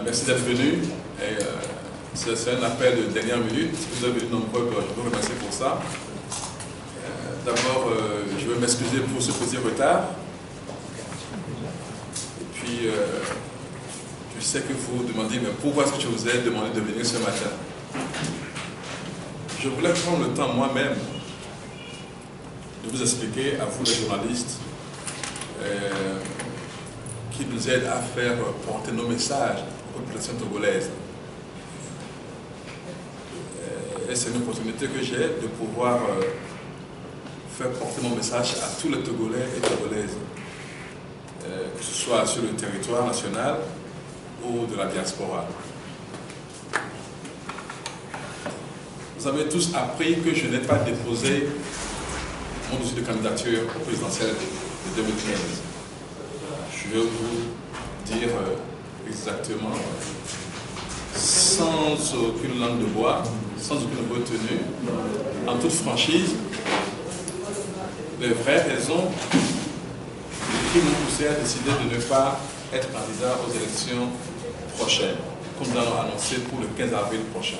Merci d'être venu. C'est un appel de dernière minute. Vous êtes venus nombreux, je vous remercie pour ça. D'abord, je veux m'excuser pour ce petit retard. Et puis, je sais que vous vous demandez, mais pourquoi est-ce que je vous ai demandé de venir ce matin? Je voulais prendre le temps moi-même de vous expliquer, à vous les journalistes, qui nous aident à faire porter nos messages aux populations togolaises. Et c'est une opportunité que j'ai de pouvoir faire porter mon message à tous les Togolais et Togolaises, que ce soit sur le territoire national ou de la diaspora. Vous avez tous appris que je n'ai pas déposé mon dossier de candidature au présidentiel de 2015. Je vais vous dire exactement, sans aucune langue de bois, sans aucune retenue, en toute franchise, les vraies raisons qui m'ont poussé à décider de ne pas être candidat aux élections prochaines, comme nous allons annoncer pour le 15 avril prochain.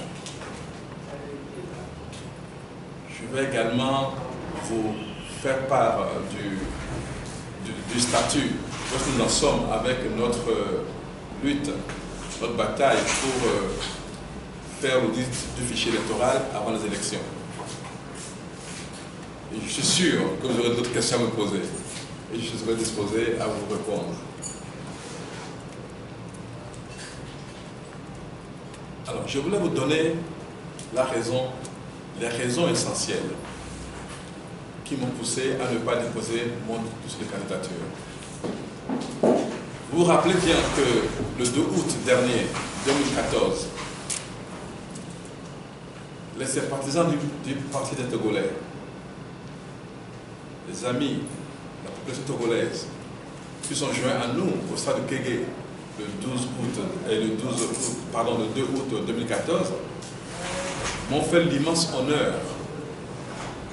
Je vais également vous faire part du statut, parce que nous en sommes avec notre lutte, notre bataille pour faire l'audit du fichier électoral avant les élections. Et je suis sûr que vous aurez d'autres questions à me poser et je serai disposé à vous répondre. Alors, je voulais vous donner les raisons essentielles qui m'ont poussé à ne pas déposer mon dossier de candidature. Vous vous rappelez bien que le 2 août dernier, 2014, les sympathisants du Parti des Togolais, les amis, la population togolaise, qui sont joints à nous au stade de Kégué le 2 août 2014, m'ont fait l'immense honneur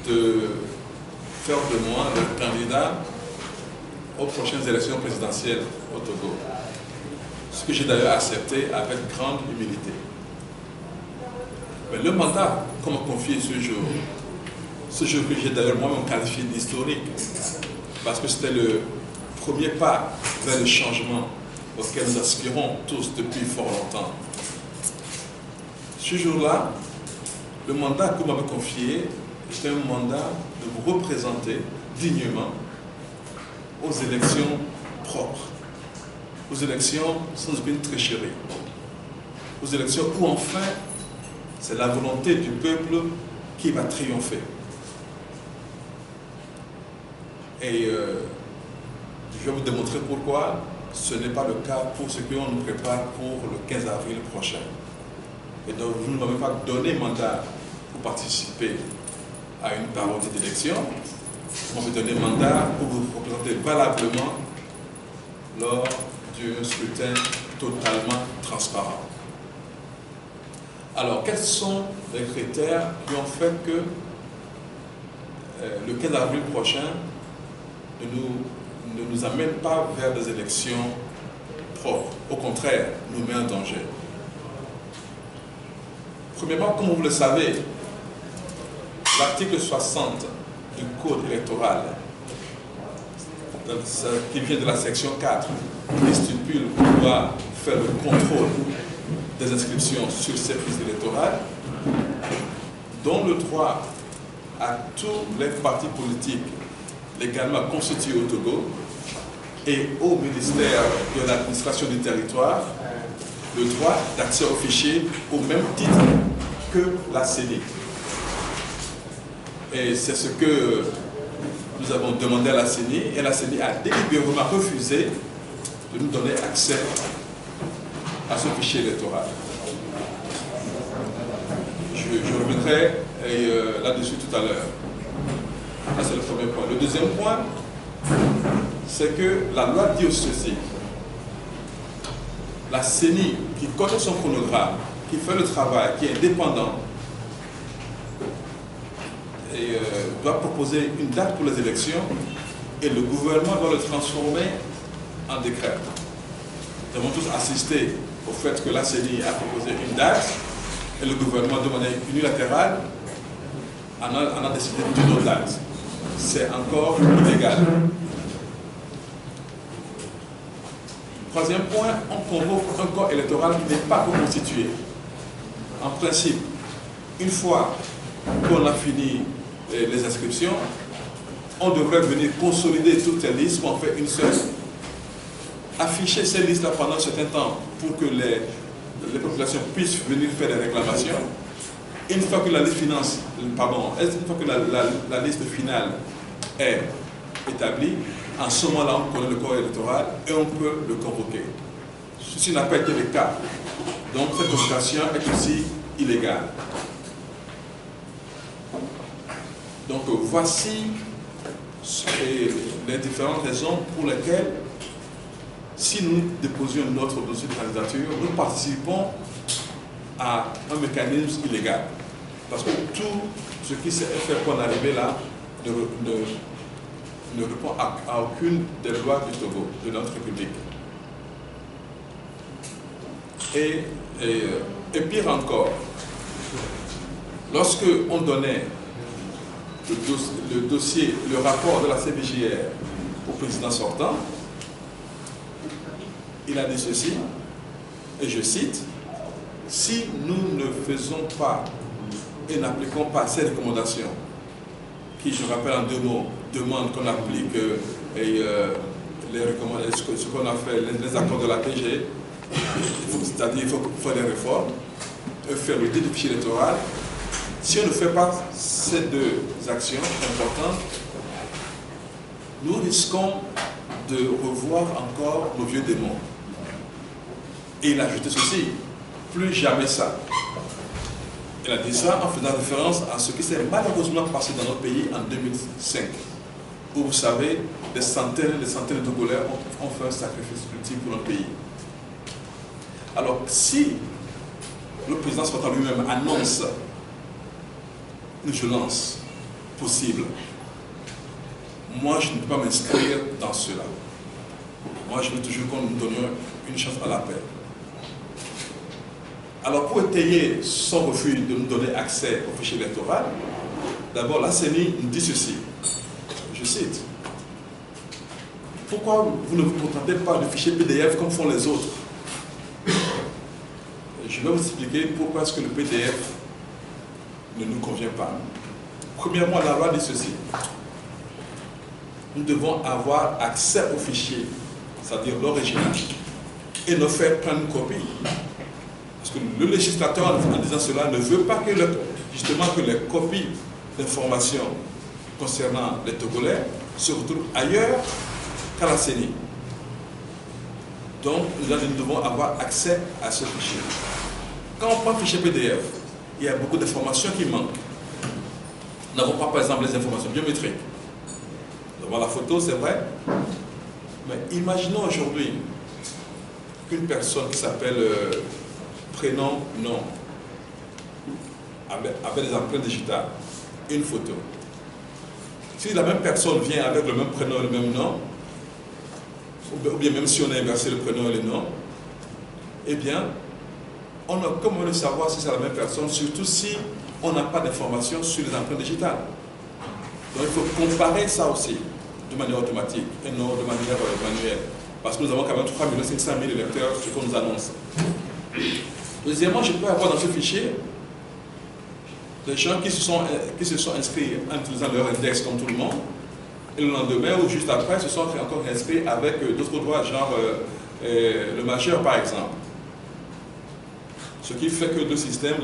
de faire de moi le candidat aux prochaines élections présidentielles au Togo. Ce que j'ai d'ailleurs accepté avec grande humilité. Mais le mandat qu'on m'a confié ce jour que j'ai d'ailleurs moi-même qualifié d'historique, parce que c'était le premier pas vers le changement auquel nous aspirons tous depuis fort longtemps. Ce jour-là, le mandat que vous m'avez confié était un mandat de vous représenter dignement aux élections propres, aux élections sans aucune tricherie, aux élections où enfin c'est la volonté du peuple qui va triompher. Et je vais vous démontrer pourquoi ce n'est pas le cas pour ce qu'on nous prépare pour le 15 avril prochain. Et donc vous ne m'avez pas donné mandat pour participer à une parodie d'élection, vous m'avez donné mandat pour vous représenter valablement lors d'un scrutin totalement transparent. Alors, quels sont les critères qui ont fait que le 15 avril prochain ne nous amène pas vers des élections propres, au contraire, nous met en danger? Premièrement, comme vous le savez, l'article 60 du Code électoral, qui vient de la section 4, qui stipule qu'on doit faire le contrôle des inscriptions sur cette liste électorale, donne le droit à tous les partis politiques légalement constitués au Togo et au ministère de l'administration du territoire le droit d'accès au fichier au même titre que la CENI. Et c'est ce que nous avons demandé à la CENI, et la CENI a délibérément refusé de nous donner accès à ce fichier électoral. Je reviendrai là-dessus tout à l'heure. Ça, c'est le premier point. Le deuxième point, c'est que la loi dit ceci. La CENI, qui connaît son chronogramme, qui fait le travail, qui est indépendant, et doit proposer une date pour les élections, et le gouvernement doit le transformer en décret. Nous avons tous assisté au fait que la CENI a proposé une date et le gouvernement, de manière unilatérale, en a décidé d'une autre date. C'est encore illégal. Troisième point, on convoque un corps électoral qui n'est pas constitué. En principe, une fois qu'on a fini les inscriptions, on devrait venir consolider toutes ces listes pour en faire une seule, afficher ces listes-là pendant un certain temps pour que les populations puissent venir faire des réclamations. Une fois que la liste la liste finale est établie, en ce moment-là, on connaît le corps électoral et on peut le convoquer. Ceci n'a pas été le cas. Donc cette convocation est aussi illégale. Donc voici les différentes raisons pour lesquelles, si nous déposions notre dossier de candidature, nous participons à un mécanisme illégal. Parce que tout ce qui s'est fait pour en arriver là ne répond à aucune des lois du Togo, de notre République. Et pire encore, lorsque on donnait le dossier, le rapport de la CBJR au président sortant, il a dit ceci, et je cite, « Si nous ne faisons pas et n'appliquons pas ces recommandations, qui, je rappelle en deux mots, demandent qu'on applique ce qu'on a fait, les accords de la PG, c'est-à-dire il faut faire des réformes, faire le du fichier électoral. Si on ne fait pas ces deux actions importantes, nous risquons de revoir encore nos vieux démons. » Et il a ajouté ceci, plus jamais ça. Il a dit ça en faisant référence à ce qui s'est malheureusement passé dans notre pays en 2005, où vous savez, des centaines et des centaines de Togolais ont fait un sacrifice ultime pour notre pays. Alors, si le président sortant lui-même annonce une violence possible, moi je ne peux pas m'inscrire dans cela. Moi je veux toujours qu'on nous donne une chance à la paix. Alors pour étayer son refus de nous donner accès au fichier électoral, d'abord la CENI nous dit ceci, je cite, « Pourquoi vous ne vous contentez pas du fichier PDF comme font les autres ?» Je vais vous expliquer pourquoi est-ce que le PDF ne nous convient pas. Premièrement, la loi dit ceci, nous devons avoir accès au fichier, c'est-à-dire l'original, et ne faire prendre une copie. Parce que le législateur, en disant cela, ne veut pas que, justement, que les copies d'informations concernant les Togolais se retrouvent ailleurs qu'à la CENI. Donc, nous devons avoir accès à ce fichier. Quand on prend le fichier PDF, il y a beaucoup d'informations qui manquent. Nous n'avons pas, par exemple, les informations biométriques. Nous avons la photo, c'est vrai. Mais imaginons aujourd'hui qu'une personne qui s'appelle prénom, nom, avec des empreintes digitales, une photo. Si la même personne vient avec le même prénom et le même nom, ou bien même si on a inversé le prénom et le nom, eh bien, on a comment le savoir si c'est la même personne, surtout si on n'a pas d'informations sur les empreintes digitales. Donc il faut comparer ça aussi, de manière automatique, et non de manière manuelle. Parce que nous avons quand même 3 500 000 électeurs, ce qu'on nous annonce. Deuxièmement, je peux avoir dans ce fichier des gens qui se sont inscrits en utilisant leur index comme tout le monde, et le lendemain ou juste après se sont encore inscrits avec d'autres droits, genre le majeur par exemple. Ce qui fait que le système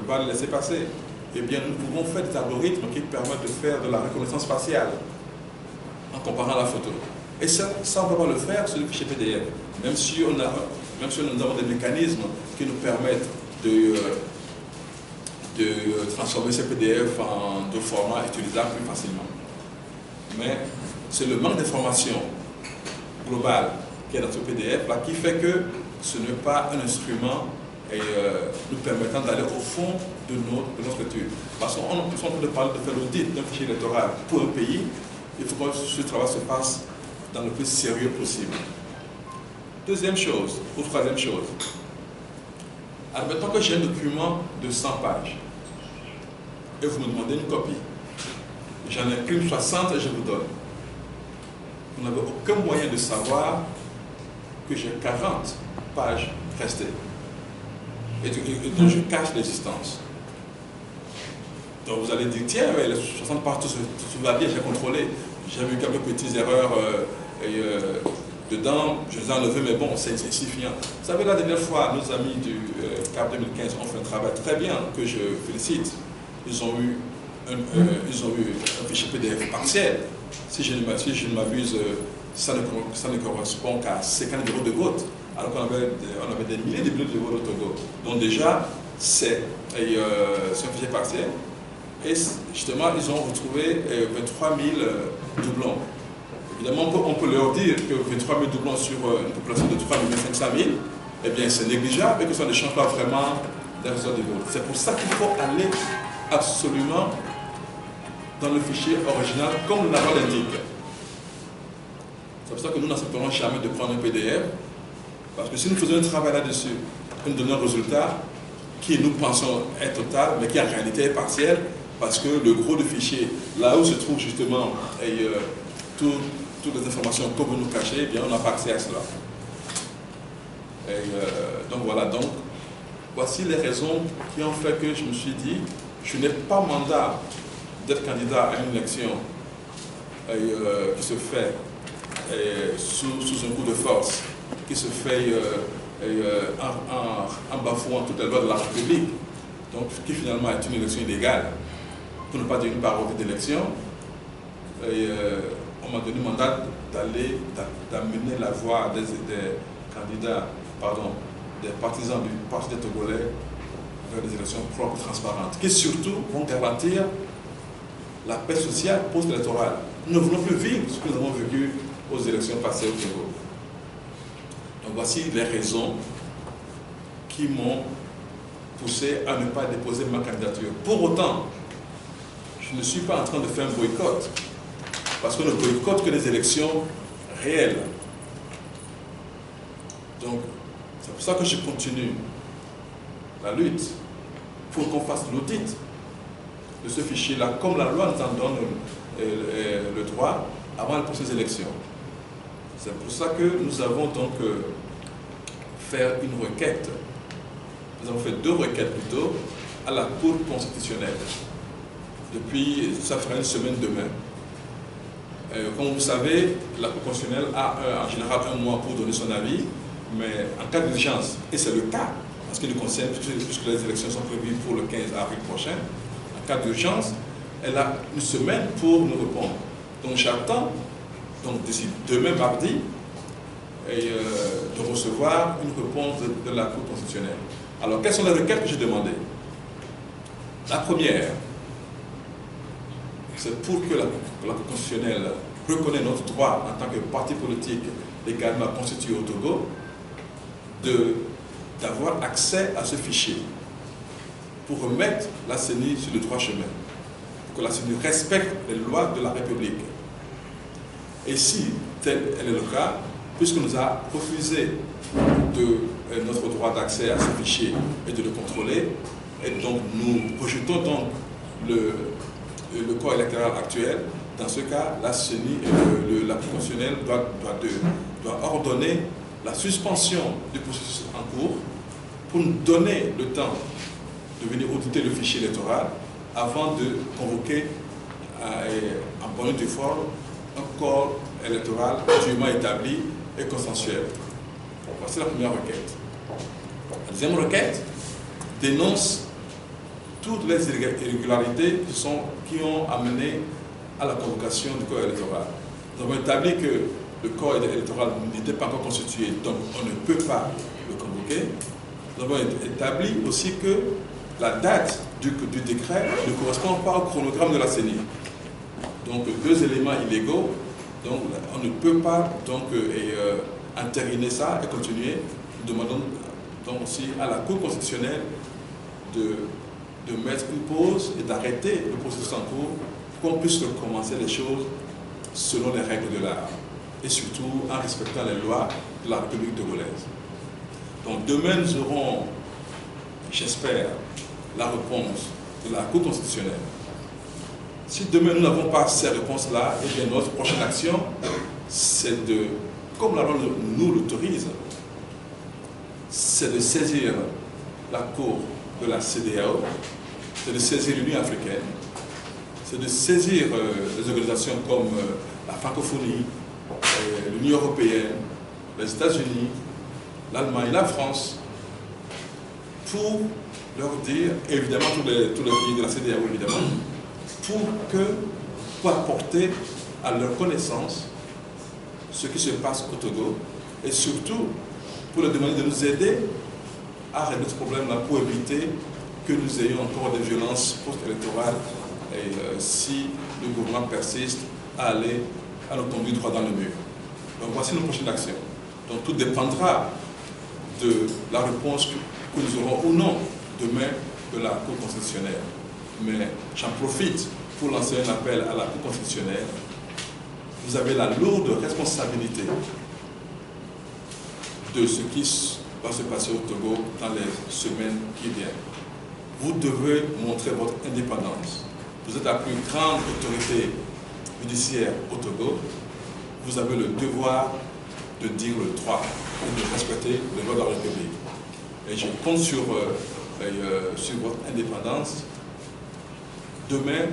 va le laisser passer. Eh bien, nous pouvons faire des algorithmes qui permettent de faire de la reconnaissance faciale en comparant la photo. Et ça on ne peut pas le faire sur le fichier PDF, même si nous avons des mécanismes qui nous permettent de transformer ces PDF en deux formats utilisables plus facilement. Mais c'est le manque d'information globale qui est dans ce PDF-là qui fait que ce n'est pas un instrument nous permettant d'aller au fond de notre étude. Parce qu'on est en train de parler de faire l'audit d'un fichier électoral pour un pays, il faut que ce travail se fasse dans le plus sérieux possible. Deuxième chose, ou troisième chose, admettons que j'ai un document de 100 pages et vous me demandez une copie. J'en imprime 60 et je vous donne. Vous n'avez aucun moyen de savoir que j'ai 40 pages restées et dont je cache l'existence. Donc vous allez dire, tiens, les 60 pages, tout va bien, j'ai contrôlé. J'ai vu quelques petites erreurs dedans, je les ai enlevées, mais bon, c'est insuffisant. Vous savez, la dernière fois, nos amis du CAP 2015 ont fait un travail très bien, que je félicite. Ils ont eu un fichier PDF partiel. Si je ne m'abuse, ça ne correspond qu'à 50 € de vote, alors qu'on avait des milliers de milliers de votes au Togo. Donc déjà, c'est un fichier partiel. Et justement, ils ont retrouvé 23 000 doublons. Évidemment, on peut leur dire que 23 000 doublons sur une population de 3 500 000, eh bien, c'est négligeable et que ça ne change pas vraiment les résultats de vote. C'est pour ça qu'il faut aller absolument dans le fichier original, comme la loi l'indique. C'est pour ça que nous n'accepterons jamais de prendre un PDF, parce que si nous faisons un travail là-dessus, nous donnons un résultat qui nous pensons est total, mais qui en réalité est partiel, parce que le gros du fichier, là où se trouve justement toutes les informations que vous nous cachez, eh bien, on n'a pas accès à cela. Donc voilà, donc voici les raisons qui ont fait que je me suis dit, je n'ai pas mandat d'être candidat à une élection qui se fait sous un coup de force, qui se fait en bafouant toutes les lois de la République, donc qui finalement est une élection illégale, pour ne pas dire une parodie d'élection. On m'a donné mandat d'amener la voix des candidats, des partisans du Parti des Togolais vers des élections propres et transparentes, qui surtout vont garantir la paix sociale post-électorale. Nous ne voulons plus vivre ce que nous avons vécu aux élections passées au Togo. Donc voici les raisons qui m'ont poussé à ne pas déposer ma candidature. Pour autant, je ne suis pas en train de faire un boycott, parce qu'on ne boycotte que les élections réelles. Donc, c'est pour ça que je continue la lutte pour qu'on fasse l'audit de ce fichier-là, comme la loi nous en donne le droit avant les prochaines élections. C'est pour ça que nous avons donc fait une requête. Nous avons fait 2 requêtes plutôt à la Cour constitutionnelle. Depuis, ça fera une semaine demain. Comme vous savez, la Cour constitutionnelle a en général 1 mois pour donner son avis, mais en cas d'urgence, et c'est le cas, en ce qui nous concerne, puisque les élections sont prévues pour le 15 avril prochain, en cas d'urgence, elle a une semaine pour nous répondre. Donc j'attends, d'ici demain mardi, de recevoir une réponse de la Cour constitutionnelle. Alors, quelles sont les requêtes que j'ai demandées? La première, c'est pour que la Cour constitutionnelle reconnaisse notre droit en tant que parti politique légalement constitué au Togo d'avoir accès à ce fichier pour remettre la CENI sur le droit chemin, pour que la CENI respecte les lois de la République. Et si tel est le cas, puisque nous a refusé notre droit d'accès à ce fichier et de le contrôler, et donc nous rejetons donc le corps électoral actuel, dans ce cas, la CENI et la Cour constitutionnelle doit ordonner la suspension du processus en cours pour nous donner le temps de venir auditer le fichier électoral avant de convoquer en bonne et due forme un corps électoral dûment établi et consensuel. Voici la première requête. La deuxième requête dénonce toutes les irrégularités qui ont amené à la convocation du corps électoral. Nous avons établi que le corps électoral n'était pas encore constitué, donc on ne peut pas le convoquer. Nous avons établi aussi que la date du décret ne correspond pas au chronogramme de la CENI. Donc 2 éléments illégaux, donc on ne peut pas donc entériner ça et continuer. Nous demandons donc aussi à la Cour constitutionnelle de mettre une pause et d'arrêter le processus en cours pour qu'on puisse recommencer les choses selon les règles de l'art. et surtout en respectant les lois de la République togolaise. Donc demain, nous aurons, j'espère, la réponse de la Cour constitutionnelle. Si demain nous n'avons pas ces réponses-là, et bien notre prochaine action, c'est de, comme la loi nous l'autorise, c'est de saisir la Cour de la CEDEAO, c'est de saisir l'Union africaine, c'est de saisir les organisations comme la francophonie, l'Union européenne, les États-Unis, l'Allemagne, la France, pour leur dire, et évidemment tous les pays de la CEDEAO, évidemment, pour apporter à leur connaissance ce qui se passe au Togo, et surtout pour leur demander de nous aider à régler ce problème-là, pour éviter que nous ayons encore des violences post-électorales et si le gouvernement persiste à aller à nous tomber droit dans le mur. Donc voici nos prochaines actions. Donc tout dépendra de la réponse que nous aurons ou non demain de la Cour constitutionnelle. Mais j'en profite pour lancer un appel à la Cour constitutionnelle. Vous avez la lourde responsabilité de ce qui va se passer au Togo dans les semaines qui viennent. Vous devez montrer votre indépendance. Vous êtes la plus grande autorité judiciaire au Togo. Vous avez le devoir de dire le droit et de respecter les lois de la République. Et je compte sur votre indépendance. Demain,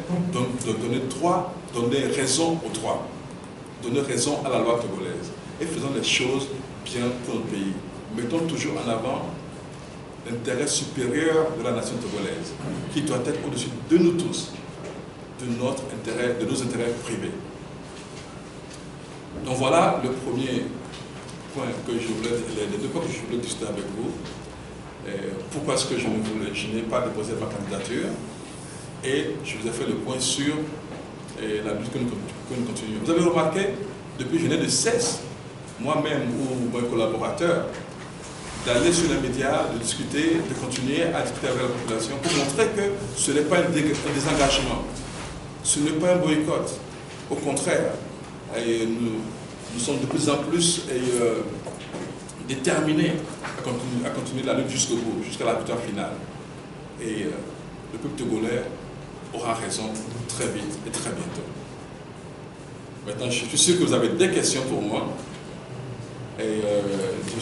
donner raison au droit, donner raison à la loi togolaise et faisons les choses bien pour notre pays. Mettons toujours en avant l'intérêt supérieur de la nation togolaise, qui doit être au-dessus de nous tous, de nos intérêts privés. Donc voilà le premier point que je voulais, les deux points que je voulais discuter avec vous. Pourquoi est-ce que je n'ai pas déposé ma candidature? Et je vous ai fait le point sur la lutte que nous continuons. Vous avez remarqué, depuis je n'ai de cesse, moi-même ou mes collaborateurs, d'aller sur les médias, de discuter, de continuer à discuter avec la population pour montrer que ce n'est pas un désengagement, ce n'est pas un boycott. Au contraire, nous sommes de plus en plus déterminés à continuer la lutte jusqu'au bout, jusqu'à la victoire finale. Et le peuple togolais aura raison très vite et très bientôt. Maintenant, je suis sûr que vous avez des questions pour moi. Et je suis